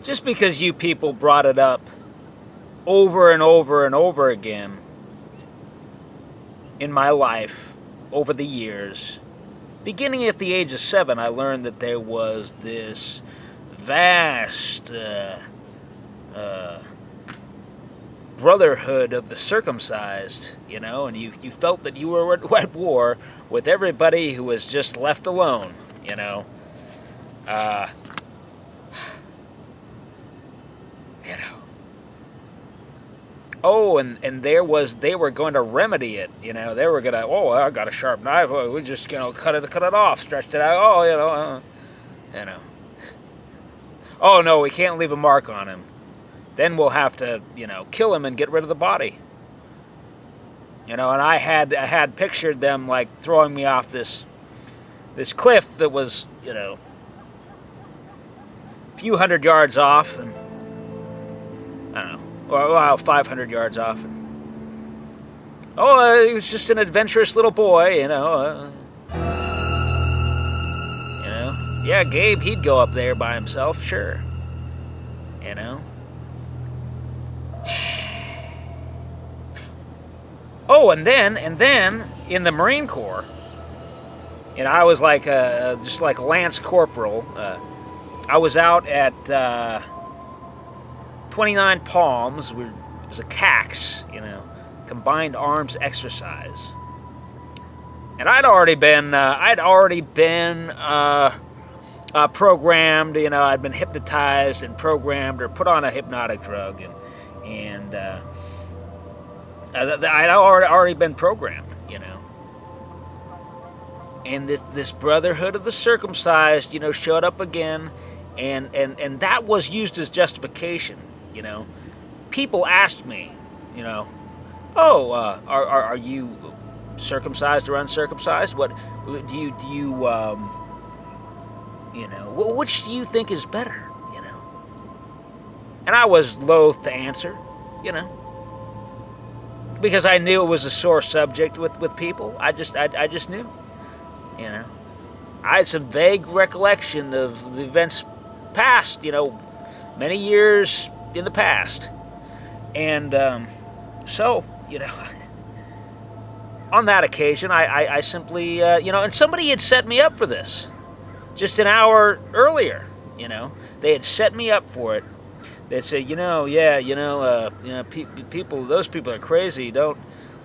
just because you people brought it up over and over and over again in my life over the years, beginning at the age of 7, I learned that there was this vast brotherhood of the circumcised, and you felt that you were at war with everybody who was just left alone, uh, Oh, and they were going to remedy it, they were going to, I got a sharp knife, we just, cut it off, stretched it out, Oh, no, we can't leave a mark on him. Then we'll have to, kill him and get rid of the body. And I had pictured them, like, throwing me off this cliff that was, a few hundred yards off, and, I don't know, or 500 yards off. And, he was just an adventurous little boy, Yeah, Gabe, he'd go up there by himself, sure. Oh, and then in the Marine Corps, I was like just like a Lance Corporal. I was out at 29 Palms. It was a CAX, combined arms exercise. And I'd already been programmed. I'd been hypnotized and programmed or put on a hypnotic drug, and I'd already been programmed, And this brotherhood of the circumcised, showed up again, and that was used as justification, People asked me, are you circumcised or uncircumcised? What do you which do you think is better, And I was loath to answer, because I knew it was a sore subject with people. I just knew, I had some vague recollection of the events past, many years in the past, and so on that occasion, I simply, and somebody had set me up for this just an hour earlier, they had set me up for it. They'd say, people, those people are crazy. Don't,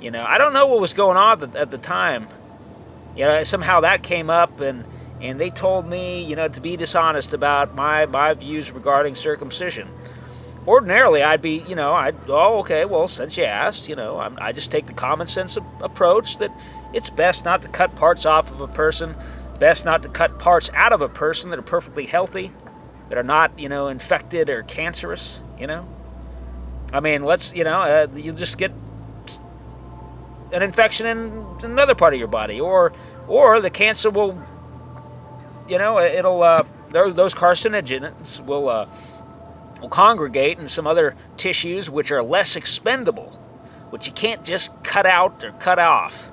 I don't know what was going on at the time. Somehow that came up, and they told me, to be dishonest about my views regarding circumcision. Ordinarily, I'd be, okay, well, since you asked, I just take the common sense approach that it's best not to cut parts off of a person, best not to cut parts out of a person that are perfectly healthy, that are not, infected or cancerous, I mean, let's, you just get an infection in another part of your body, or the cancer will, it'll, those carcinogens will congregate in some other tissues which are less expendable, which you can't just cut out or cut off,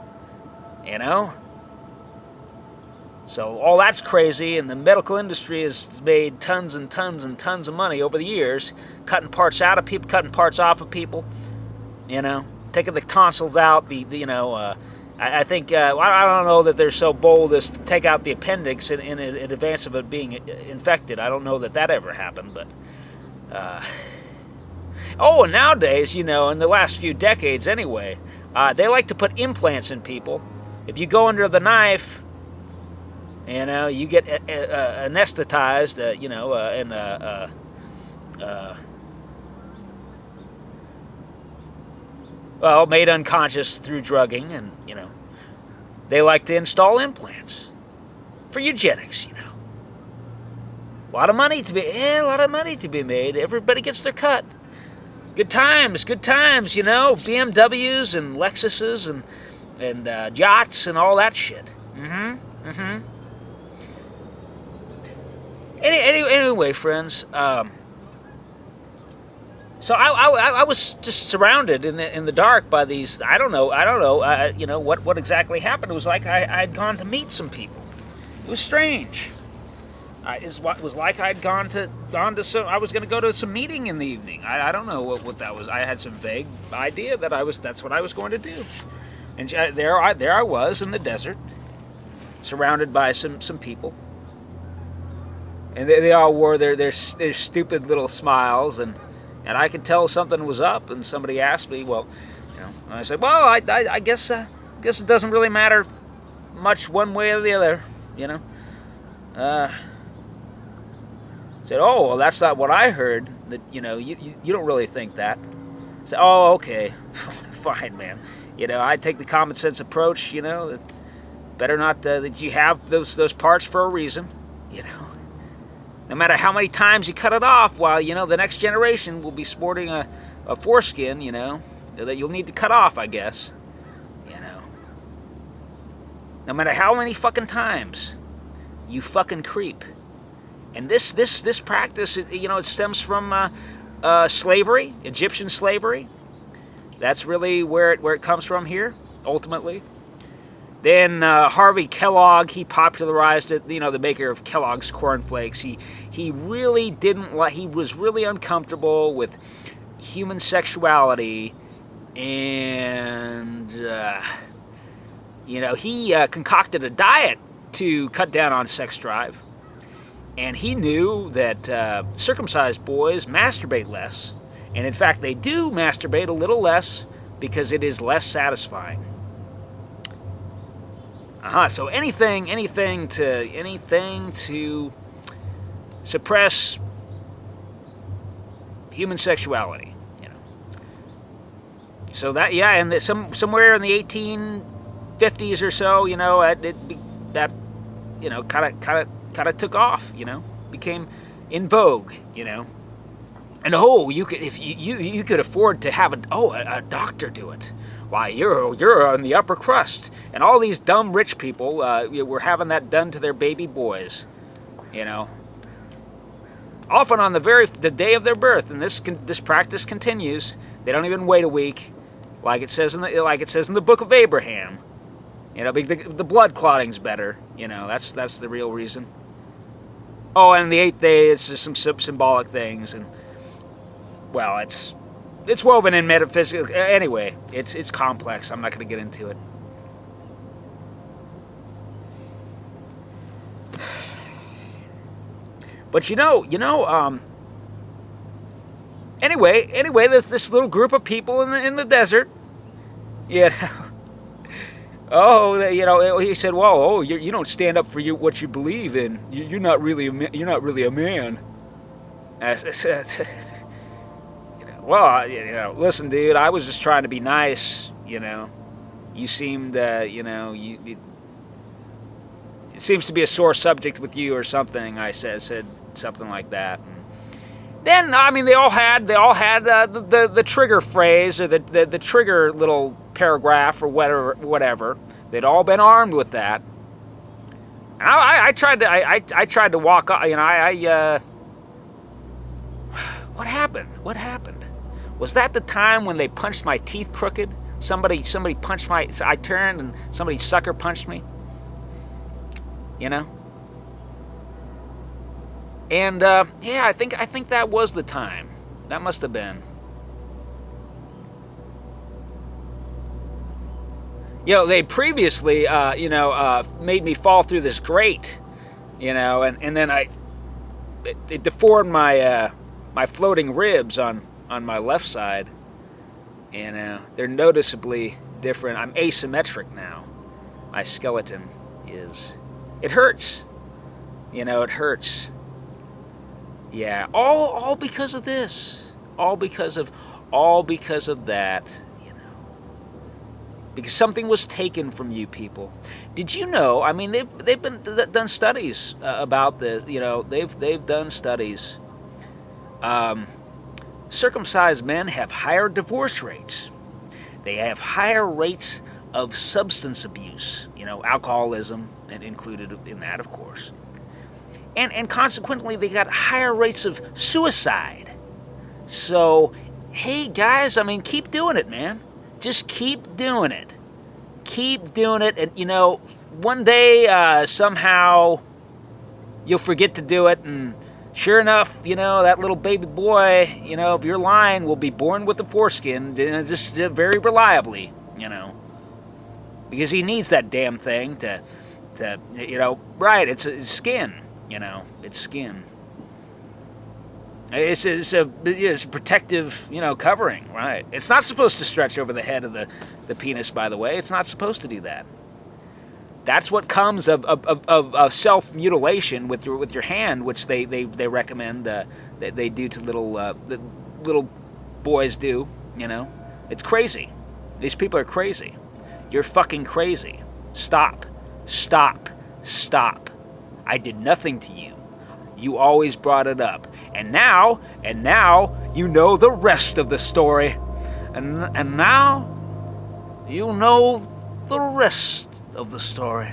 So all that's crazy, and the medical industry has made tons and tons and tons of money over the years, cutting parts out of people, cutting parts off of people, taking the tonsils out, I think, I don't know that they're so bold as to take out the appendix in advance of it being infected. I don't know that ever happened, but, and nowadays, in the last few decades anyway, they like to put implants in people. If you go under the knife, you get anesthetized, made unconscious through drugging, and, they like to install implants for eugenics, A lot of money to be made. Everybody gets their cut. Good times, BMWs and Lexuses and yachts and all that shit. Anyway, friends, so I was just surrounded in the dark by these. I don't know. What exactly happened. It was like I had gone to meet some people. It was strange. It was like I'd gone to some. I was going to go to some meeting in the evening. I don't know what that was. I had some vague idea that that's what I was going to do. And there I was in the desert, surrounded by some people, and they all wore their stupid little smiles, and I could tell something was up. And somebody asked me, well, and I said, well, I guess it doesn't really matter much one way or the other, Said, oh, well, that's not what I heard. That you don't really think that. Said, oh, okay, fine, man. I take the common sense approach. That better not that you have those parts for a reason. No matter how many times you cut it off, while the next generation will be sporting a foreskin. That you'll need to cut off, I guess. No matter how many fucking times you fucking creep. And this practice, it stems from slavery, Egyptian slavery. That's really where it comes from here, ultimately. Then Harvey Kellogg, he popularized it. The maker of Kellogg's cornflakes. He really didn't like. He was really uncomfortable with human sexuality, and he concocted a diet to cut down on sex drive. And he knew that circumcised boys masturbate less. And in fact, they do masturbate a little less because it is less satisfying. So anything to suppress human sexuality. So that, and somewhere in the 1850s or so, that kind of took off, became in vogue, and you could, if you could afford to have a doctor do it. Why, you're on the upper crust, and all these dumb rich people were having that done to their baby boys, often on the day of their birth, and this practice continues. They don't even wait a week, like it says in the book of Abraham. The blood clotting's better. That's the real reason. Oh, and the 8th day, it's just some symbolic things, and well, it's woven in metaphysics. Anyway, it's complex. I'm not going to get into it. But anyway, there's this little group of people in the desert. Oh, he said, "Well, you don't stand up for what you believe in. You're not really a man." Well, listen, dude. I was just trying to be nice. You seemed, it seems to be a sore subject with you or something. I said something like that. And then, they all had the trigger phrase or the trigger little paragraph or whatever. They'd all been armed with that. And I tried to walk. What happened? What happened? Was that the time when they punched my teeth crooked? Somebody punched I turned and somebody sucker punched me. And I think that was the time. That must have been. They previously, made me fall through this grate, and then it deformed my my floating ribs on my left side, and they're noticeably different. I'm asymmetric now. My skeleton is. It hurts. It hurts. Yeah, all because of this. All because of that. Because something was taken from you people. Did you know? They've been done studies about this. They've done studies. Circumcised men have higher divorce rates. They have higher rates of substance abuse. Alcoholism and included in that, of course. And consequently, they got higher rates of suicide. So, hey guys, keep doing it, man. Just keep doing it. Keep doing it, and one day somehow you'll forget to do it, and sure enough, that little baby boy, of your line will be born with a foreskin, just very reliably, because he needs that damn thing to right, it's skin, it's skin. It's a protective, covering, right? It's not supposed to stretch over the head of the penis, by the way. It's not supposed to do that. That's what comes of self-mutilation with your hand, which they recommend that they do to little boys do. It's crazy. These people are crazy. You're fucking crazy. Stop. I did nothing to you. You always brought it up, and now you know the rest of the story, and now you know the rest of the story.